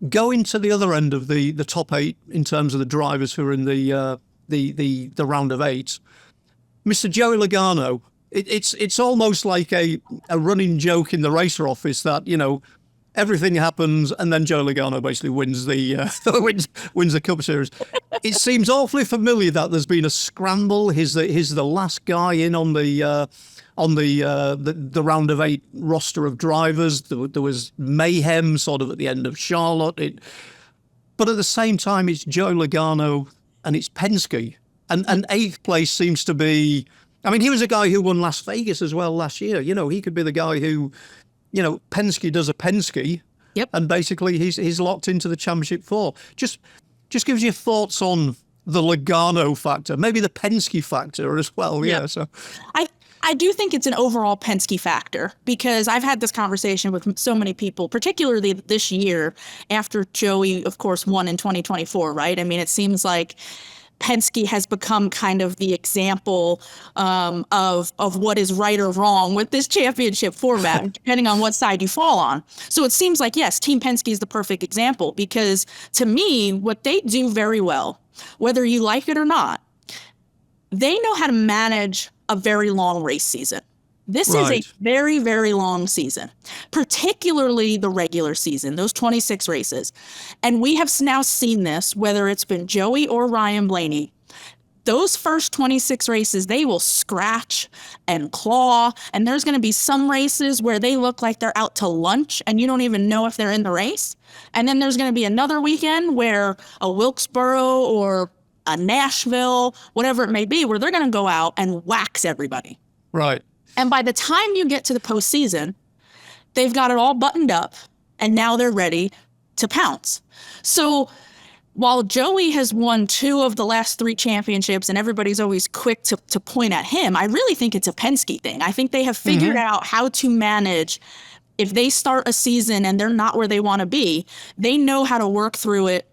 Going to the other end of the top 8 in terms of the drivers who are in the round of 8, Mr. Joey Logano. It's almost like a running joke in the racer office that, everything happens and then Joey Logano basically wins the wins the Cup Series. It seems awfully familiar that there's been a scramble. He's the last guy in on the round of 8 roster of drivers. There was mayhem sort of at the end of Charlotte. But at the same time, it's Joey Logano and it's Penske. And 8th place seems to be... I mean, he was a guy who won Las Vegas as well last year. He could be the guy who, Penske does a Penske. Yep. And basically he's locked into the championship 4. Just gives you thoughts on the Logano factor, maybe the Penske factor as well. Yep. Yeah. So I do think it's an overall Penske factor because I've had this conversation with so many people, particularly this year after Joey, of course, won in 2024, right? I mean, it seems like Penske has become kind of the example of what is right or wrong with this championship format, depending on what side you fall on. So it seems like, yes, Team Penske is the perfect example because to me, what they do very well, whether you like it or not, they know how to manage a very long race season. This is a very, very long season, particularly the regular season, those 26 races. And we have now seen this, whether it's been Joey or Ryan Blaney. Those first 26 races, they will scratch and claw. And there's going to be some races where they look like they're out to lunch and you don't even know if they're in the race. And then there's going to be another weekend where a Wilkesboro or a Nashville, whatever it may be, where they're going to go out and wax everybody. Right. And by the time you get to the postseason, they've got it all buttoned up, and now they're ready to pounce. So while Joey has won 2 of the last 3 championships, and everybody's always quick to point at him, I really think it's a Penske thing. I think they have figured out how to manage. If they start a season and they're not where they want to be, they know how to work through it,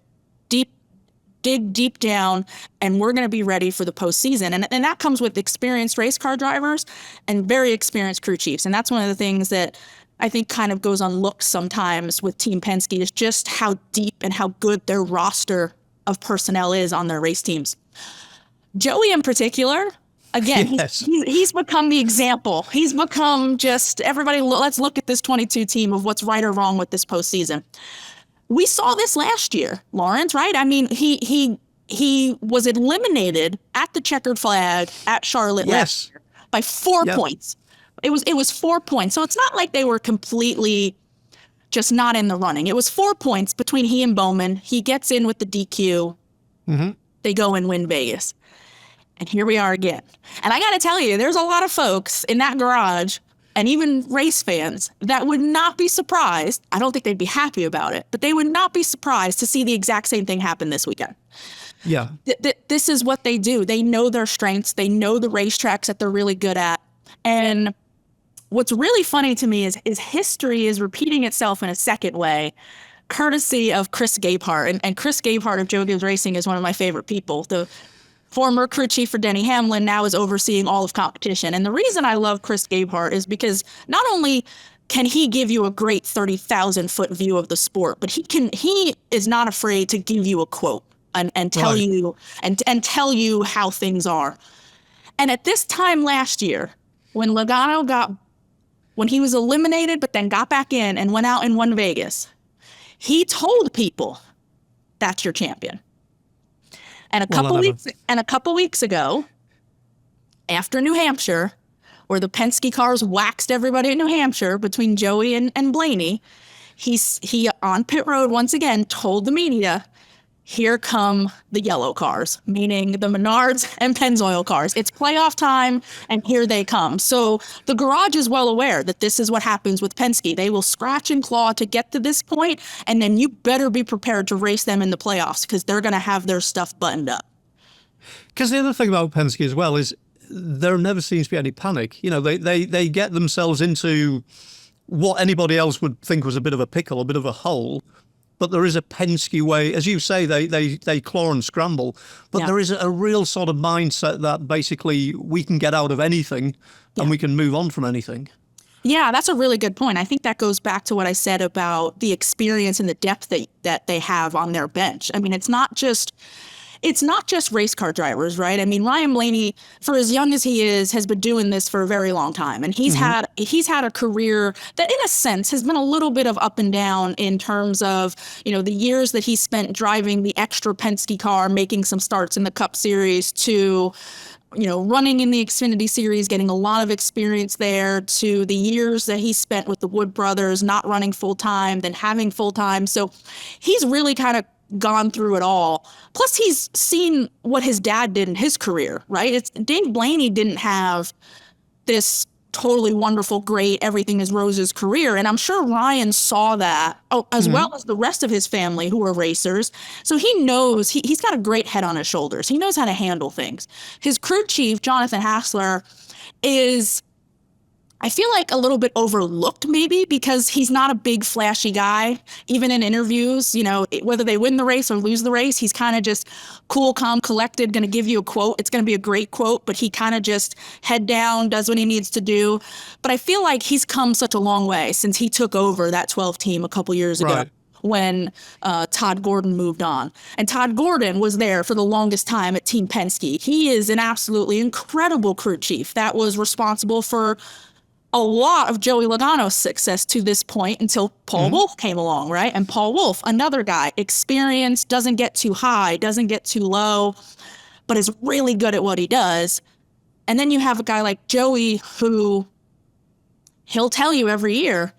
dig deep down, and we're going to be ready for the postseason. And that comes with experienced race car drivers and very experienced crew chiefs. And that's one of the things that I think kind of goes unlooked sometimes with Team Penske is just how deep and how good their roster of personnel is on their race teams. Joey in particular, again, he's become the example. He's become just everybody, let's look at this 22 team of what's right or wrong with this postseason. We saw this last year, Lawrence, right? I mean, he was eliminated at the checkered flag at Charlotte last year by 4 points. It was 4 points. So it's not like they were completely just not in the running. It was 4 points between he and Bowman. He gets in with the DQ. They go and win Vegas. And here we are again. And I got to tell you, there's a lot of folks in that garage and even race fans that would not be surprised. I don't think they'd be happy about it, but they would not be surprised to see the exact same thing happen this weekend. Yeah. This is what they do. They know their strengths. They know the racetracks that they're really good at. And what's really funny to me is history is repeating itself in a second way, courtesy of Chris Gabehart. And Chris Gabehart of Joe Gibbs Racing is one of my favorite people. The former crew chief for Denny Hamlin now is overseeing all of competition. And the reason I love Chris Gabehart is because not only can he give you a great 30,000-foot view of the sport, but he is not afraid to give you a quote and tell you and tell you how things are. And at this time last year, when Logano when he was eliminated but then got back in and went out and won Vegas, he told people, that's your champion. And a couple weeks ago, after New Hampshire, where the Penske cars waxed everybody in New Hampshire between Joey and Blaney, he on pit road once again told the media, here come the yellow cars, meaning the Menards and Pennzoil cars. It's playoff time, and here they come. So the garage is well aware that this is what happens with Penske. They will scratch and claw to get to this point, and then you better be prepared to race them in the playoffs because they're going to have their stuff buttoned up. Because the other thing about Penske as well is there never seems to be any panic. They get themselves into what anybody else would think was a bit of a pickle, a bit of a hole. But there is a Penske way, as you say, they claw and scramble. But there is a real sort of mindset that basically we can get out of anything and we can move on from anything. Yeah, that's a really good point. I think that goes back to what I said about the experience and the depth that they have on their bench. I mean, it's not just race car drivers, right? I mean, Ryan Blaney, for as young as he is, has been doing this for a very long time, and he's had a career that, in a sense, has been a little bit of up and down in terms of, you know, the years that he spent driving the extra Penske car, making some starts in the Cup Series, to, you know, running in the Xfinity Series, getting a lot of experience there, to the years that he spent with the Wood brothers, not running full time, then having full time. So he's really kind of gone through it all. Plus, he's seen what his dad did in his career, right? Dave Blaney didn't have this totally wonderful, great, everything is roses career. And I'm sure Ryan saw that, as well as the rest of his family who are racers. So he knows, he's got a great head on his shoulders. He knows how to handle things. His crew chief, Jonathan Hassler, is, I feel like, a little bit overlooked, maybe because he's not a big flashy guy. Even in interviews, you know, whether they win the race or lose the race, he's kind of just cool, calm, collected, going to give you a quote. It's going to be a great quote, but he kind of just head down, does what he needs to do. But I feel like he's come such a long way since he took over that 12 team a couple years ago. Right. When Todd Gordon moved on. And Todd Gordon was there for the longest time at Team Penske. He is an absolutely incredible crew chief that was responsible for a lot of Joey Logano's success to this point until Paul Wolf came along, right? And Paul Wolf, another guy, experienced, doesn't get too high, doesn't get too low, but is really good at what he does. And then you have a guy like Joey who, he'll tell you every year,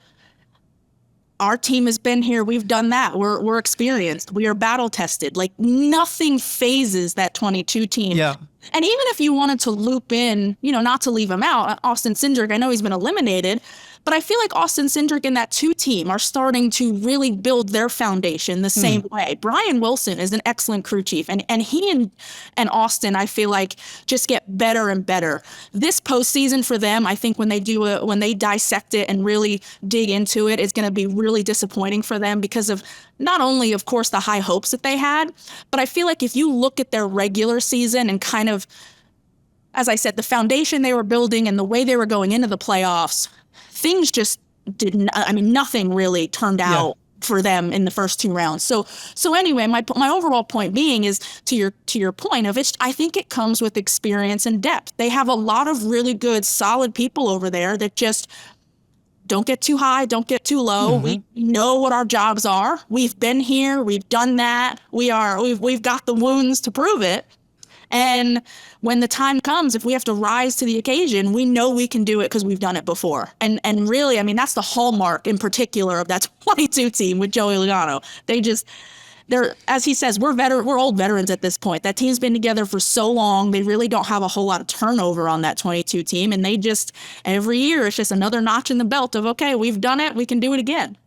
our team has been here, we've done that, we're experienced, we are battle tested. Like, nothing phases that 22 team. Yeah. And even if you wanted to loop in, you know, not to leave him out, Austin Cindric, I know he's been eliminated, but I feel like Austin Cindric and that 2 team are starting to really build their foundation the same way. Brian Wilson is an excellent crew chief, and he and Austin, I feel like, just get better and better. This postseason for them, I think when they dissect it and really dig into it, it's going to be really disappointing for them because of not only, of course, the high hopes that they had, but I feel like if you look at their regular season and kind of, as I said, the foundation they were building and the way they were going into the playoffs, things just didn't, I mean, nothing really turned out for them in the first 2 rounds. So anyway, my overall point being is to your point of it, I think it comes with experience and depth. They have a lot of really good, solid people over there that just don't get too high, don't get too low. We know what our jobs are. We've been here, we've done that. We've got the wounds to prove it. And when the time comes, if we have to rise to the occasion, we know we can do it because we've done it before. And really, I mean, that's the hallmark in particular of that 22 team with Joey Logano. They're, as he says, we're old veterans at this point. That team's been together for so long. They really don't have a whole lot of turnover on that 22 team. And they just, every year, it's just another notch in the belt of, okay, we've done it, we can do it again.